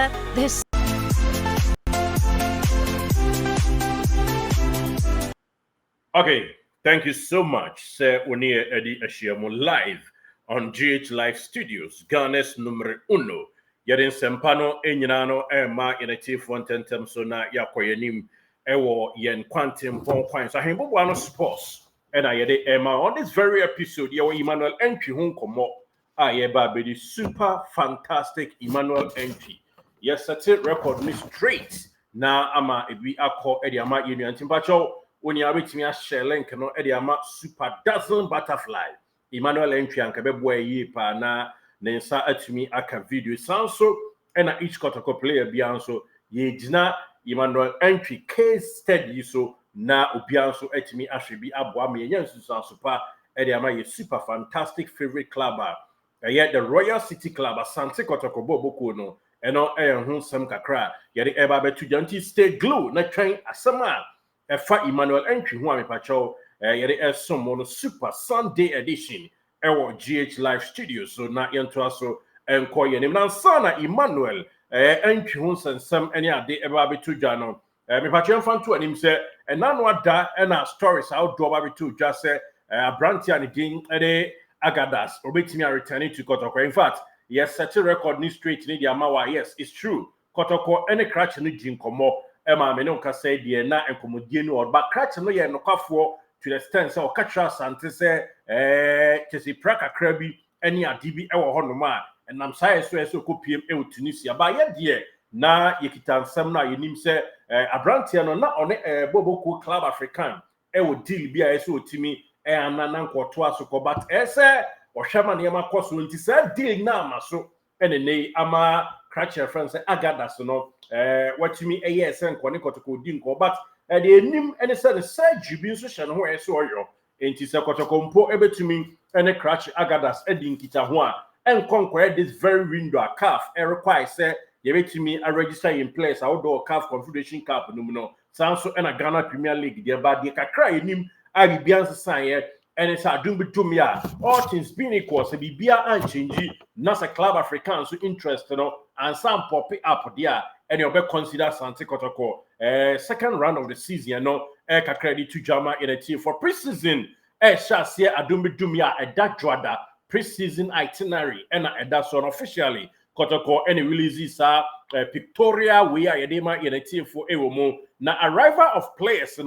Remember, there's Okay, thank you so much. Sir Unia Eddie Ashiamo live on GH Live Studios, Ghana's numero uno. Yadin Sempano, Enyano, Emma, Inati Fontentem, Sona, Yakoyanim, Ewo, Yen Quantum, Pon Quine. So I have one sports. And I had Emma on this very episode, Yaw Emmanuel Antwi Hunkomo. I have the super fantastic Emmanuel Antwi. Yes, that's it, record me straight. Now, Ama, if we are called Eddie Ama Union Timpacho. When you are with me, I share link no Ediama super dazzling butterfly. Emmanuel Antwi and Kabeboy ye pa na nensa atumi aka video sanso and each kotoko player bianso ye jina Emmanuel Antwi case study so na obianso atumi ahwebi aboa me yensu sanso pa Ediama ye super fantastic favorite club yet the Royal City Club Asante kotoko boboko no eno ehun sam kakra ye de eba betu janti stay glue na twen asama Efa Emmanuel Antwi who am pacho yere some super Sunday edition ewo GH Live Studio so na yento aso enko ye nim na sana Emmanuel Antwi hu sensem ene ade eba betu dwa no me pacho mfanto anim se enano ada na stories outdoor ba betu dwa se Abrantia ne din ede Agadas obetimi returning to Kotoko. In fact, yes, such a record ni straight ni dia mawa. Yes, it's true. Kotoko any crash ni jin komo Emma me no ka say die na enkomodie no ba crash no ye nokafo to the extent say o katra sante say kesi praka krabi any adibi e wo hono ma enam sai so kopiem e Tunisia ba ye die na yekita nsem na yenim say Abrantia no na one Boboko Club African e wo deal bia so otimi anana nkoto asoko but ese ohwema ne makoso nti say deal na amaso ene nei ama crash friends Agadas no watching yes and Kotoko dinko, but the name and said the side jibin so no where so yo. And tis a Kotoko able to me and a crash Agadas Edin Kitahua and conquer this very window a calf. Require say you wait to me a register in place outdoor calf confederation cup no sounds so and a Ghana Premier League there but they can cry him I be beyond sign and it's a doom to me all things being equal so be beer and change Nasa Club African so interest and some pop up there. And you'll be consider Sante Kotoko second round of the season, Eka credit to Jama in a team for preseason. Shasia Adumbi Dumia a that Drada preseason itinerary and that's one officially Kotoko any releases are Victoria we are Yedema in a team for Ewomo. Now arrival of players,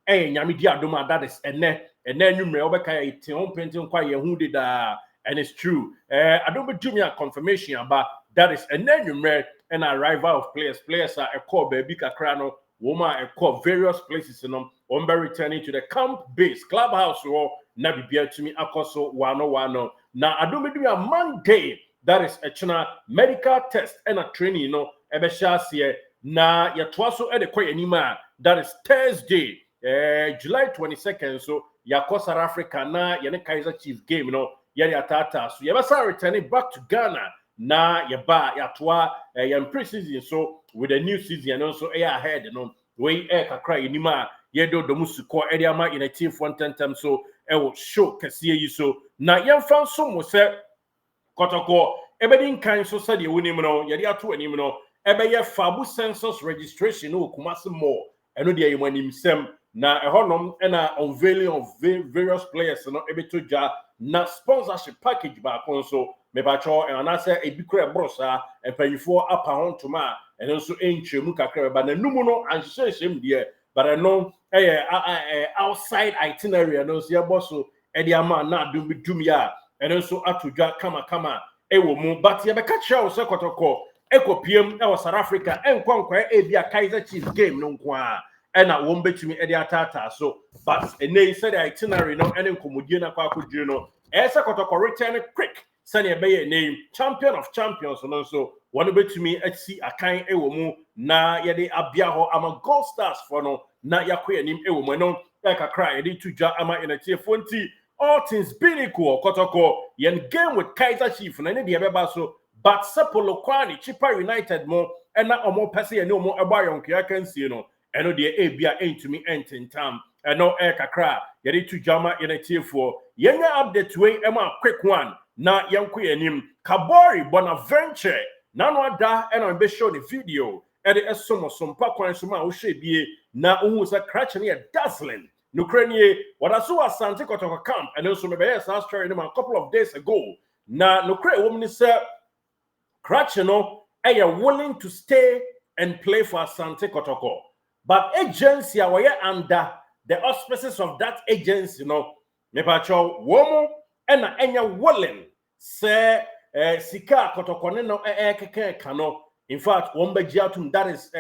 Yamidia Duma that is and then you may overcome team painting quite who did and it's true. Adumbi Dumia confirmation about that is and then you may and arrival of players are a call baby kakrano woman a call various places on returning to the camp base clubhouse or nabibia to me akoso 101 now I don't do a Monday that is a china medical test and a training ebeshasie na ya twaso e de koy anima that is Thursday July 22nd so ya South Africa na ya ne Kaizer Chiefs game ya atata so ya basa returning back to Ghana na yeba yatwa yam preseason so with the new season also ahead we kakra inima yedo domusuko ediama in a team fontentem so will show kasiye yi so na yemfa so mo se Kotoko ebedin kan so said ye wonim no yede ato anim no ebeye fabu census registration no kumase more eno de yemonim sem na ehonom na unveiling of various players no ebeto ja na sponsorship package ba konso me bacho and I say a big brosa and pay for upper home to ma and also enchemu kakra ba na numu no anhyehyem de but I know outside itinerary no so yeboso e de ama na dum ya and also atudwa kama ewo mu but ye be catch you so Kotoko ekopiem e South Africa enkwankwa e bia Kaizer Chiefs game no nkwa and na won betumi e de atata so but e said the itinerary no ene nkomodie na kwa akudwire no esa Kotoko return quick sani ebe name champion of champions so one betumi atsi akan ewo mu na yede abia ho ama gold stars for no na yakoya nim ewo mu no kakra yede tudwa ama enati fonti all things being equal Kotoko yen game with Kaizer Chiefs na ne de beba so but Sepolo Kwani Chippa United mo na omo pese ene omo eba yonkia kansie no eno de ebia entumi ententam eno kakra yede tudwa ama enati for yenya update we ema quick one na yanku yanim Kabori Bonaventure no ada and on be show the video and the some pakwan soma wo hwe bie na ohu sa cratch ne dazzling no kranie what I saw Asante Kotoko camp and also me be sa story a couple of days ago na no kre woman say cratch no willing to stay and play for Asante Kotoko but agency are under the auspices of that agency me pacho womo and enya willing say sika Kotoko ne no keke kano in fact wombejiatum that is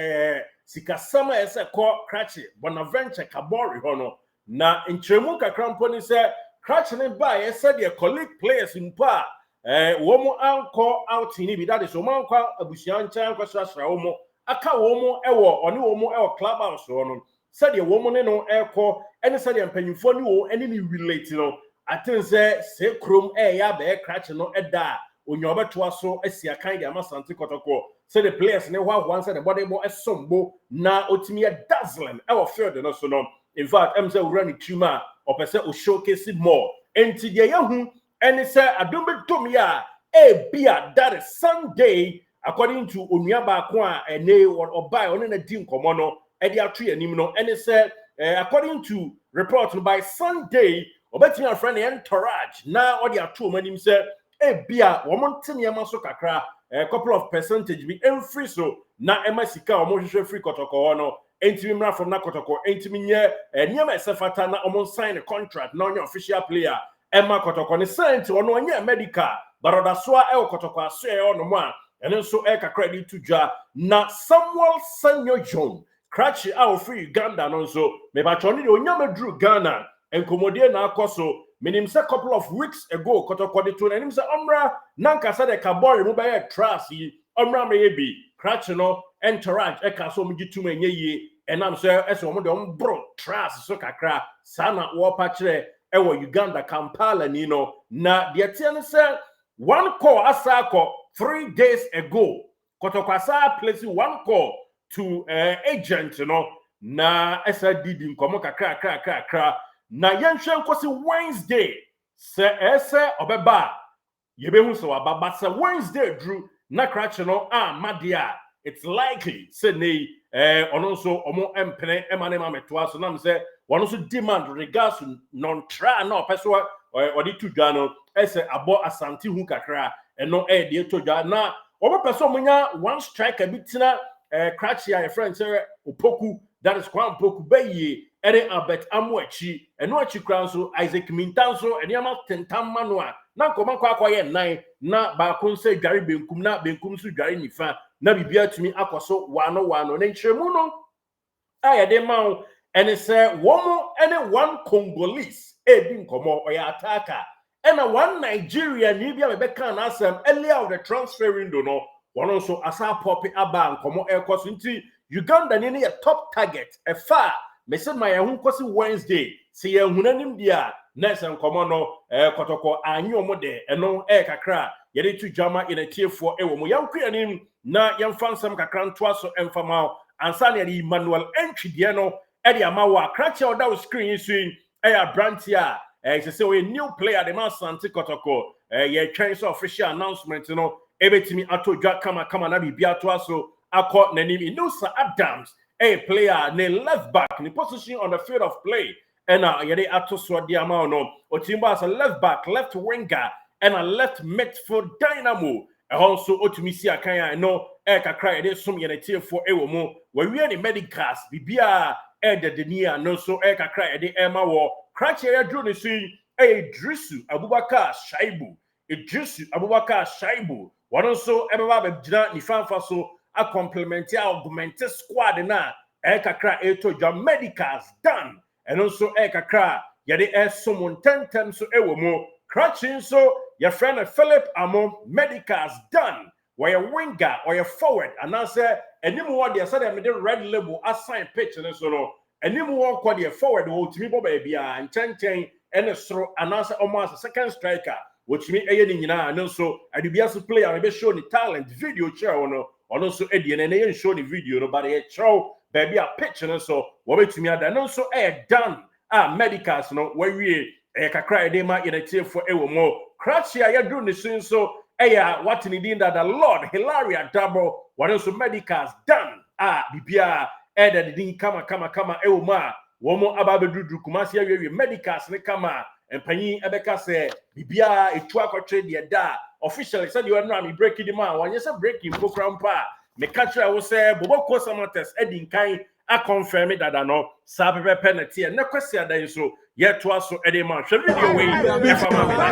sika sama ese ko cratch Bonaventure Kabori hono na nchemu kakrampo ni say cratch ne ba said the colleague players in pa womo anko out ni bi that is womo anko abusianchan ko srasra womo aka womo ewo oni womo ewo clubhouse hono said the womo ne no eko ene said the mpanyimfo ni wo ene ni relate no atin say krom ya be cratch no eda onyo beto aso asia kan dia Asante Kotoko say the players ne hwa say the body mo esombo na otimi dazzling ewo field no so no in fact am say we run tuma opese o showcase more enti de yahu ene say adom betom ya bia that is Sunday according to onuaba ko a ene obai ono na di nkomo no e de atu anim no ene say according to report by Sunday obetimi a friend entourage na o de atu manim say bia womonte niam so kakra a couple of percentage be free so na emasika omohwehwe free Kotoko no entimi mra from na Kotoko entimi nye niam esefata na omon sign a contract na onye official player ema Kotoko ne sent ono onye medical baroda so a Kotoko aso ono mo a ene so kakra di tudwa na Samuel Sanyo John cratch out free Uganda no so me ba choni de onyamedru Ghana enkomodie na akoso menim say couple of weeks ago Kotoko de to nanim say omra nanka say the Kabori mo be trust yi omra me bi cratch no entourage e ka so mo gitu enye yi enam say eso mo de bro trust so kakra sana wo pa kire e wo Uganda Kampala ni no na de tie say one call asako 3 days ago Kotoko asa place one call to agent na esa didi nkomo kakra na yenhwe nkosi Wednesday se ese obeba yebehu so ababa se Wednesday drew na cratch no madia it's likely say nei ono so omo empene emane mametoa so nam say wono so demand regards non tra na opeso odi tudwa no ese abo Asante hu kakra eno de tudwa na omo peso munya one striker bitina cratch ya friend say opoku that is Kwan Poku Beye ere Albert Amwachi eno achi kran so Isaac Mintanso eniama tentam manua na nkoma kwa ye nan na ba kun se dware benkum na benkum so dware nifa na bibia tumi akoso wano na nchiremu no ayede mawo ene se womo ene one Congolese ebi nkomo oya ataka ena one Nigeria ni bia mebeka na asem earlier of the transfer window no one also asa pop aba nkomo ekoso nti Uganda ni a top target a far me say my hu kosi Wednesday see ye hunanim dia next nkomo no Kotoko anyi omo de eno kakra ye de tu jama in a tiefo wo mo yankuanim na yemfansam kakra nto aso emfama ansa na Emmanuel Antwi de no e de amawa crache oda o screen swing brantia say we new player the Asante Kotoko ye twen so official announcement no ebetimi atodwa kama na bibia to aso akọ nanim Inusa Adams a player ne left back ni position on the field of play and yede atoso de ama no otimba as a left back left winger and a left midfield dynamo also otumisi akan no kakra yede som yede tiefo ewo mu we ni medicals bibia de denia no so kakra yede ema wo crash ya dro ni sin Idrisu Abubakar Shaibu one so ebeba be gina ni fanfa so a complementary augmented squad na kakra to medicals done and also kakra yede someone 10 times so ewo mu crutching so your friend Philip Amo medicals done where your winger or your forward and answer anyone they said them the red label assign pitch and so no anyone call your forward will to me baby and chen and so and answer almost a second striker which me and also I do be as a player and be show the talent video chair no also Eddie and they show the video no but they show baby a picture and so what to me and also done medicals no where we kakra de ma in a tier for ewo mo crash ya do the so Eya what in the Lord Hilaria double what else medicals done bibia eda the kama euma womo ababedudu kumasi awie medicals ne kama empanyi ebeka se bibia etu akotre de da officially said you are not me breaking the man when you say breaking program pa me catch I was say boboko samates edin kan a confirm that no sabe penalty and na kwesi adan so yet to us so edin man hwe video we e fa ma me na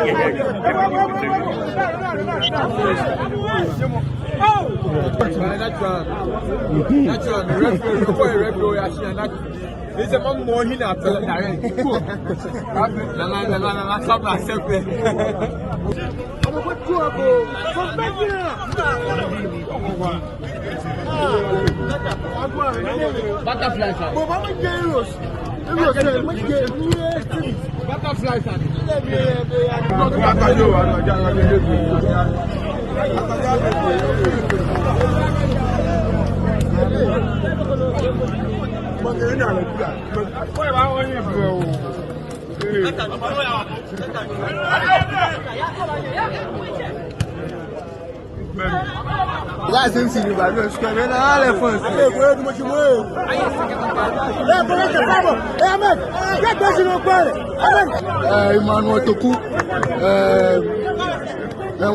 Emmanuel Toku,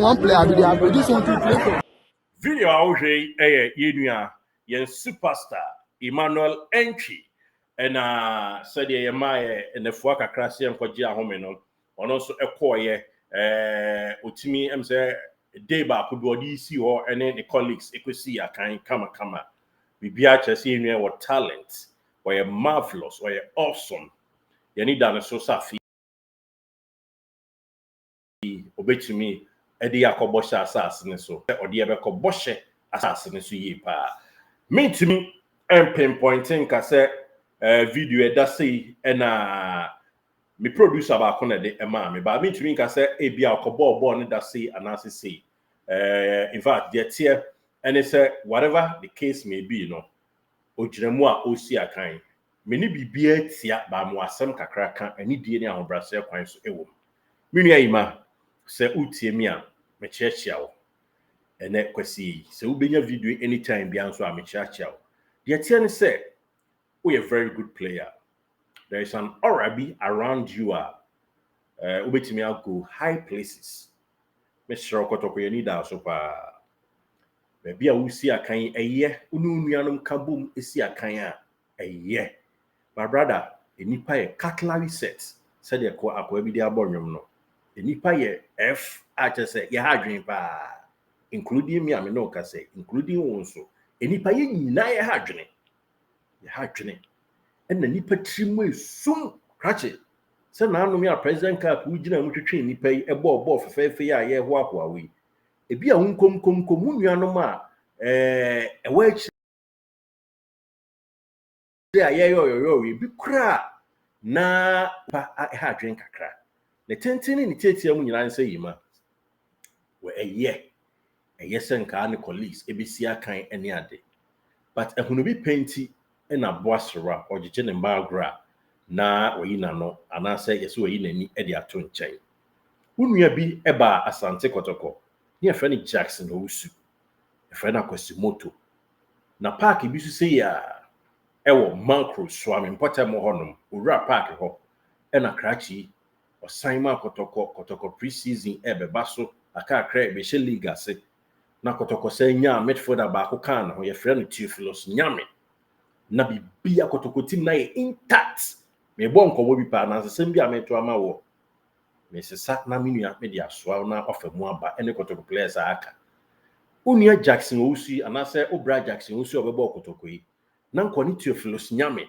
one player, this one to play. Video awje yenua yen superstar Emmanuel Antwi and said ye my in the fuaka krasi en kwaji ahome no ono so ekoye otimi em say day ba ko do di si ho ene the colleagues ekwesi akan kama bibia chese yenua what talent or marvelous or awesome you need that so safi obetumi edi akoboshe asase ne so odi ebekoboshe asase ne so yi pa mentimi pinpointing ka se video eda sei na me producer ba ko na de ema me ba mentimi ka se ebia akobo ne da sei anase sei in fact the tier and say whatever the case may be no ogiremu a osi akan me ni bibia tia ba mo asem kakra kan ani die ne ahobrase kwan so ewo menu ayima se utie mi a me chiachia wo ene kwesi se ubenya video anytime bia nso a me chiachia wo the tie ne say we a very good player. There is an aura around you ubetimi go high places me sure kotoko ye need so pa be bia wo si akan eye unu nuanom kabum esi akan a eye my brother enipa ye cutlery set said ye ko akwa bi dia bonwom no enipa ye f ache say ye ha dwen pa including me am no ka say including won so enipa ye nyina ye ha dwen and the nipa trimu esum krache say na anu me a president cap wu gina mu twetwe nipa yi ebo fefefe ya ye ho akwa we ebi a hunkom nuanom a ewa echi ya ye yo bi kura na pa ha dwen kakra ne tenteni ni tetia mu nyina nse yima we eye senka ne colleagues ebisi akan ene ade but ehunu bi penti na boasra ojeje ne mbagra na oyina no anase yeso oyina ni e de ato nchen unua bi eba asante kotoko ne efre ni Jackson Owusu efre na kwesi moto na park bi su se ya ewo macro swami mpotemo honom owura park ho e na krachi osan ma kotoko preseason ebeba so aka kra be she league ase na kotoko se nya midfielder ba ko kan ho ye frɛ no Theophilus Nyame na bibia kotoko team na ye intact me bo nkobo bi pa na nsem bi ameto ama wo me sesa na menua me dia soa na ofamu aba ene kotoko players aka unua Jackson Owusu anase obra Jackson Owusu obebo kotoko yi na nkoni Theophilus Nyame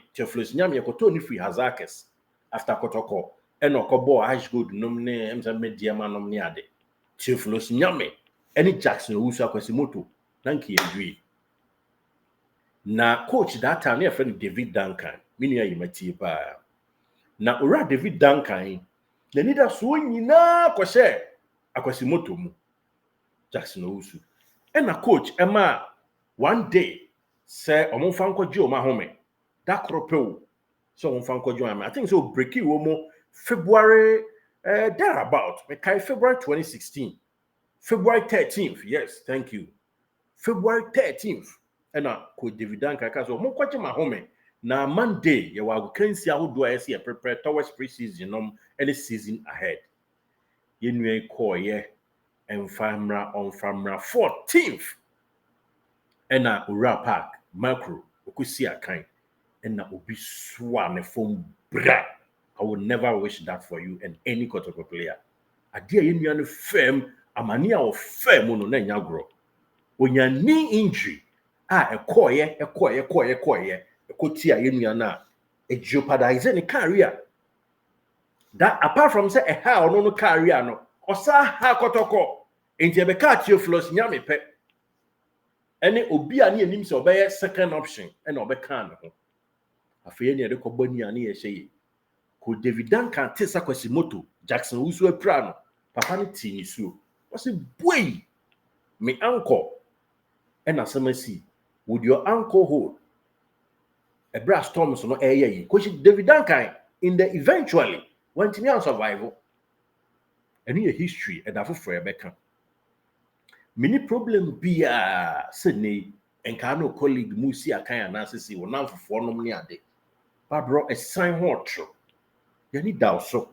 yekoto ni free Hazakes after kotoko ene okobo Ash Gold nom ne emza media manom ne ade Theophilus Nyame ene Jackson Owusu akwasi moto na nki yedui na coach that time near friend David Duncan menua yimatie pa na ora David Duncan the leader so nyina kwose akwasi moto mu Jackson Owusu na coach ema one day say omonfa nkoje o ma home that cropel so omonfa nkoje o ma I think so break it wo mo February thereabout me kai February 2016 February 13th, yes, thank you. February 13th, and ko David Duncan ka so mo kwache ma home na Monday ye wa kansi ahodo a yesi prepare towards preseason any season ahead. Ye nua ko ye enfamra on famra 14th. And Ura Park macro okusi akan and na obi swa ne phone bra. I will never wish that for you and any Kotoko player. Adia ye nua no firm amania of firm no na nyagro. Onya knee injury ekoye ekoti a ye nua na e jeopardize ne career. That apart from say a how no career no osa ha Kotoko enti e be ka Theophilus nyame pe. Any obi ani anim se obey second option and obeka ne ho afeye ne de kobani ani ye hye ko David Duncan tesa kwasi moto Jackson Wusu apra no papa ne ti ni suo wose boy me uncle and asamasi would your uncle hold a brass storms no yi ko David Duncan in the eventually went to near survival and a history and afo for ebeka mini problem bia Sydney enka no colleague musi akan anasisi wonam fofo nom ne ade ba bro a sign hotro ye ni dawso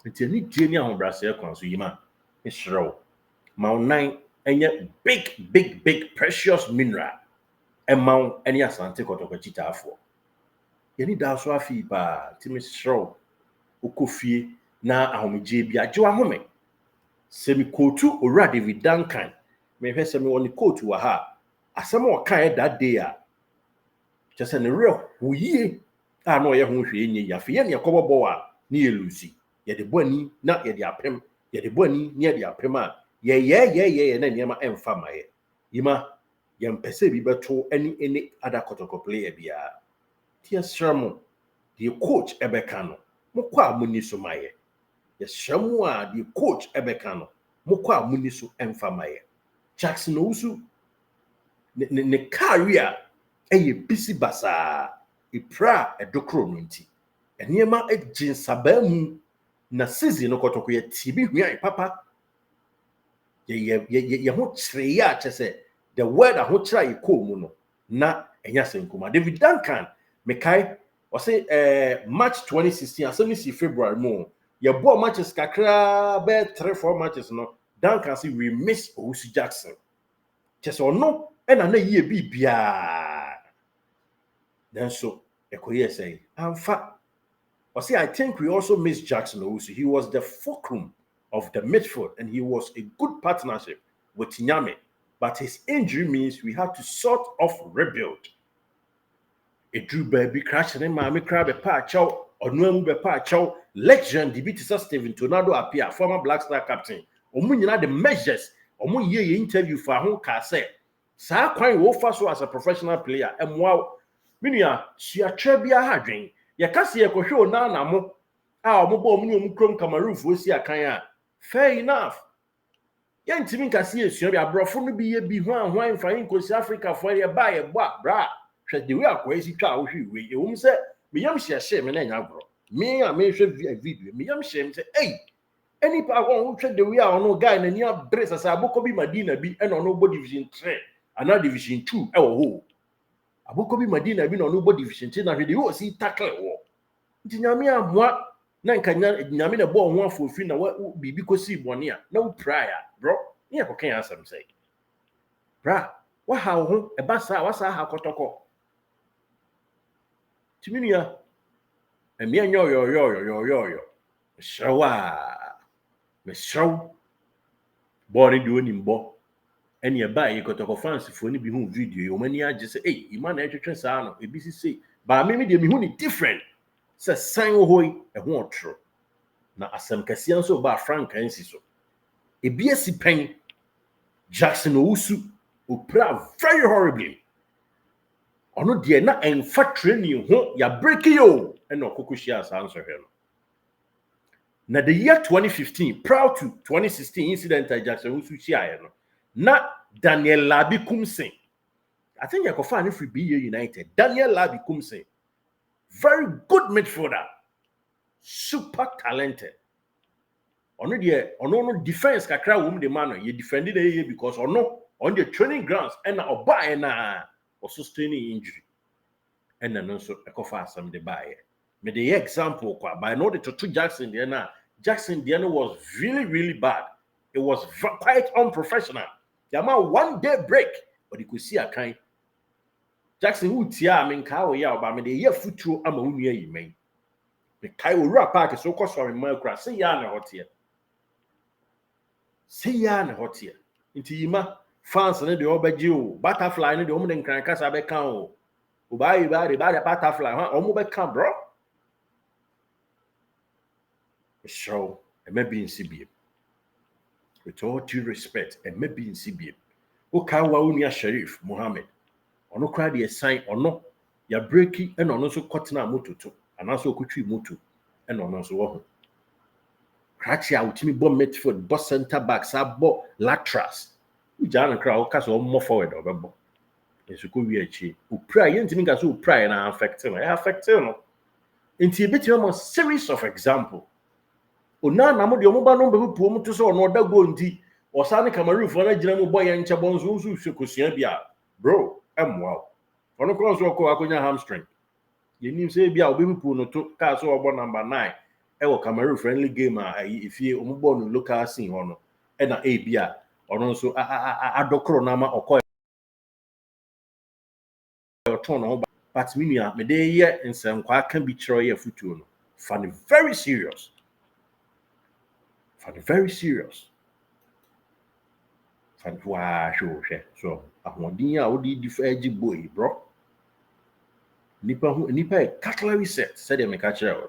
nti ni die ni ahobrase kwan so yima isrew maunan enye big precious mineral emau eni asante Kotoko chitaafo ye ni dawso afi ba ti misrew okofie na ahomegye bia je ahome semi kotu ora David Duncan me hwe semi woni kotu wa ha asem o kan that day a just an real huye no ye ho hwe enye yafe ye ne kobobo wa ne ye lusi ye de boni na ye de apem ye de boni ne ye de apem a ye na niema emfa maye yima ye mpese bi beto any other Kotoko player bia tia sramo the coach ebeka no mokwa muni so maye ye shamu a the coach ebeka no mokwa muni so emfa maye Jackson Wusu ne career eye bisi basa ipra edokro no nti eniema ejinsabamu na season no Kotoko ye tibi hua papa ye ho kire ya chese the word a ho kira ye ko mu no na enya senkuma David Duncan mekai o say March 2016 asemi February mo ye ball matches kakra be 3-4 matches no Duncan say we miss Owusu Jackson chese ono ena na ye bibia then so ekoye say amfa o say I think we also miss Jackson Owusu. He was the fulcrum of the midfield and he was a good partnership with Nyame, but his injury means we had to sort of rebuild. A Drew baby crashing in Miami crab a patch out or no be patch out legend Dibitisa Steven Tornado appear former Black Star captain omunyina the measures omunye interview for ho ka say sa kwan wo fa so as a professional player emwa minua suatra bia hadwen ye kase ye kohwe onana mo a omobo omni omkrom Cameroon fo si akan a fair enough ye ntimi kase ye sua bia brofo no bi ye bi hwan fa in kosi Africa fo ye ba ye bra hwe de we akwasi twa wo hwe we ewum se me yam hye me na nya bro me a me hwe video me yam hye me se hey any pa won hwe de we a ono guy na ni abre sasa aboko bi Madina bi e no no bo division 3 ana division 2 e wo ho aboko bi Madina bi no no bo division 3 na hwe de wo si tackle wo nti nyame amoa na nka nyame na bo ho afofi na bibi kosi bone a na wo prayer bro ne e kokan asem say bra wa ha ho e ba sa wa sa ha Kotoko timinia emi enyo yo shawa me shaw body do ni mbo eni e ba yi Kotoko fans fo ni bi hu video yo mani age say eh ima na etwetwe sa no e bi si say ba me de mi hu ni different say san wo hoyi e ho otro na asem kasian so ba frank ansi so e bi esi pen Jackson Owusu opra very horribly ono de na enfa training ho ya break yo ena okokoshia sa answer him na the year 2015 proud to 2016 incident Jackson Owusu chia no na Daniel Labi Kumsen I think you can free BA United Daniel Labi Kumsen very good midfielder super talented ono no defense kakra wom de man no ye defended the because ono on the training grounds and oba na or sustaining injury and no so ekofa asam de bae me the example kwa by no the to Jackson there na Jackson there was really bad. It was quite unprofessional. The amount 1 day break but you could see a kind Jackson who tia me nka wo ya oba me the year futuro ama wunua yi men me kai wo rap park so ko so me makra say ya na hotie nti yima fans ne de obaji o butterfly ne de omo de nkran kasa be kan o obayi ba de butterfly ha omo be kan bro so e maybe in CBM with all due respect e maybe in CBM o kan wa unia Sheriff Mohammed ono kra de sign ono ya breaki e no no so kotena mototo anaso okutwi moto e no no so wo ho krachi a utimi bo midfield bo center back sa bo laterals ujana kra o kaso mo forward obebo esuko wi achi upra yentimi ga so upra na affect no enti ebetimi mo series of example ona na mo de omo ba no be pu omo to so no da go ndi osane Cameroon fo na gina mo boy enche bonzo nso hwekosua bia bro emwa ono cross ko akonya hamstring yenim se bia obi pu no to ka so obo number 9 ewo Cameroon friendly game a ifie omugbo no local scene hono e na bia ono nso adokro na ma okoy oton no but minua me dey ye nsenkwa aka bi kiro ye futuo no fan very serious fan wa show so ahodin a odi difaji boy bro nipa cutlery set said e me ka kira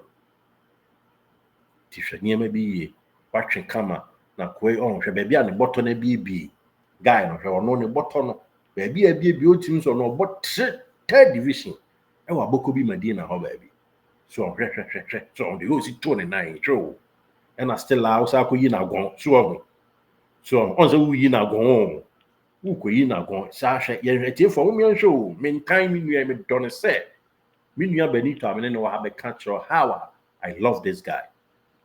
tifre niema bi ye watwe kama na kwe on hwe baabi a ne botto na bi guy no hwe ono ne botto no baabi a bi otim so no bot third division e wa boko bi Madina ho baabi so hwe so on the go si 29 true and I still la usa ko yi na gon so on so yi na gon wo ko yi na gon sa hwe ye hwe tie fo mo yan show men time mi nua me don say mi nua Benito amene no ha be catch how I love this guy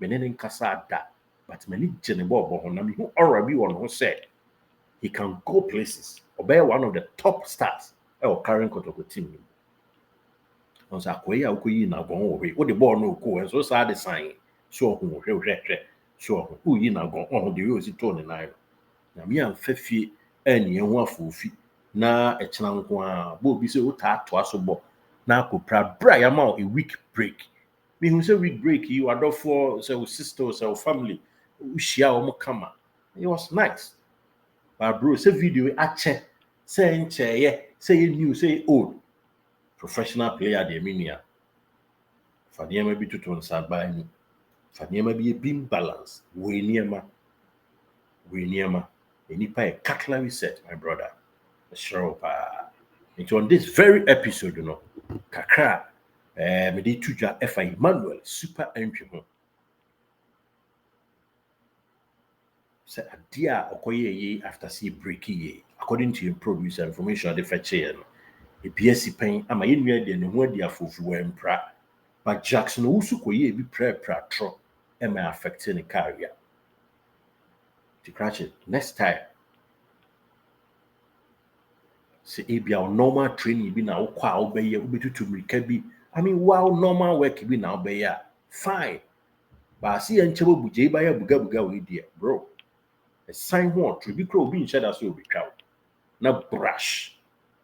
menene nkasa da but many jene bobo ho na me who already won who said he can go places obey one of the top stars our current Kotoko team on sa koya ukoyi na gon wo the ball no ko so sa the sign so ho hwe so who yi na gon on the yo si 29 na me am fafie ani ehu afofi na e kina nko a bo bi se uta to aso na akopra bra ya ma a week break me who say week break you are for say sister say family ushia o mo kama it was nice but bro say video ache say nche ye say new say old professional player de minia fa niema bi tutu nsa ba ni fa niema bi beam balance we niema enipa e cutlery set my brother sure pa it's on this very episode you know kakra me dey tuja efa Emmanuel super Antwi ho say adia okoye ye after see break ye according to your producer information dey fetch here no e BSc pen ama ye nua de ne ho adi afofu wa mpra but Jackson wusu koye bi pra tro e ma affect ne career to catch it next time say ebia normal training bi na wokwa obeye obetutu mrika bi I mean wow normal work bi na obeye fine but see enchebo buje ba ya buga we dia bro a sign ho true bi kro obi nche da so obi twa na brush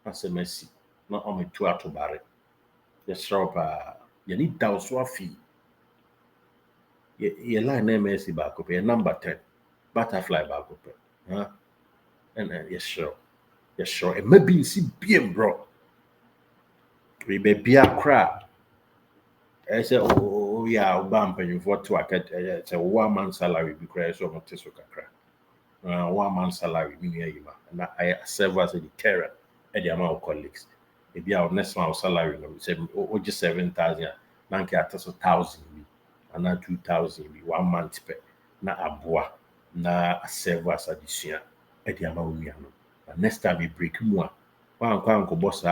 na se mercy na o metu atobare yes ropa ye ni down so afi ye line na mercy ba ko pe number 10 butterfly ba ko pe and yes sure it may be in CBM bro we be bia kra I say oh yeah obam penyu for to aket say 1 month salary bi kra so mo teso kakra 1 month salary mi nua yima na I serve as a deterrent e dey my colleagues e bia our next month salary no say o just 7,000 na nke ataso 1,000 bi ana 2,000 bi 1 month pe na aboa na serve as addition e dey my onua no next time we break mu a wan boss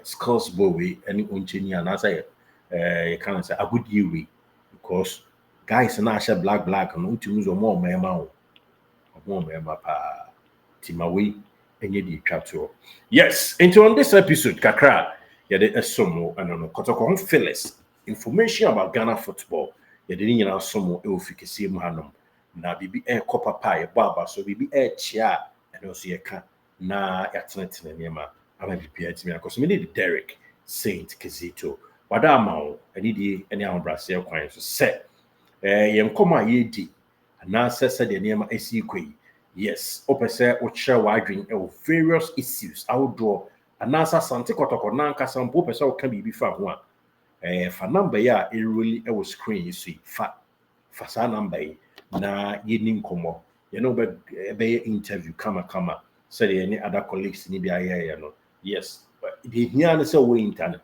skills boy we any oncheni and as you can say a good year we because guys na ahye black no ntumi zo mo mema wo mo mema pa timawe enye di twato. Yes, into on this episode kakra yede esomo anono kotoko Phyllis information about Ghana football yede ni nyina somo e ofikese mu hanom na bibi e kopa pa e baba so bibi e chia eno so yeka na yatenetene niema ama bibi atimi akoso me need Derek Saint Kizito wada amawo ani die ani ahobrase kwan so se yem koma yedi na sese de niema esi kwai. Yes, opese o share wadwin e various issues outdoor anasa sante kotoko na nkasa mpo opese o ka bibi fa ho a fa number ya e really e wo screen you see fa sa number yi na yeni nkomo ye no be interview kama say any other colleagues ni bi aye no. Yes, the here na say wo internet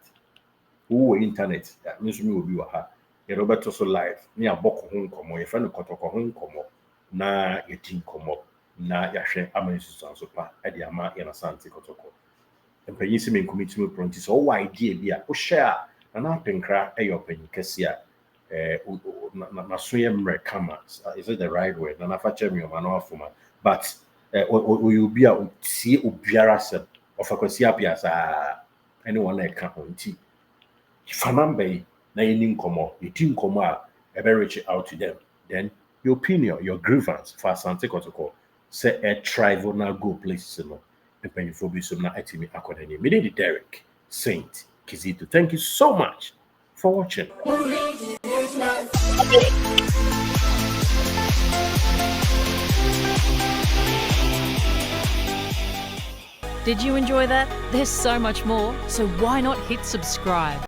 that means me obi wa ha ye roberto so live ni aboko ho nkomo ye fa no kotoko ho nkomo na yeti nkomo na yahwe amansu sanso pa e de ama ye na sante kotoko empanyi se me nkomitimi pronti so wo idea bi a wo share na penkra e yo panyi kase a na so ye mre kama is it the right word na fa chem yo ma no afoma but you be a tie obiara se of akwasi apia sa anyone e ka honti fanambe na yini nkomo yeti nkomo a e be reach out to them, then your opinion, your grievance for Asante Kotoko say a tribal na go places no empanyi fo bi so na atimi akodani me dey Derek Saint Kizito. Thank you so much for watching. Did you enjoy that? There's so much more, so why not hit subscribe?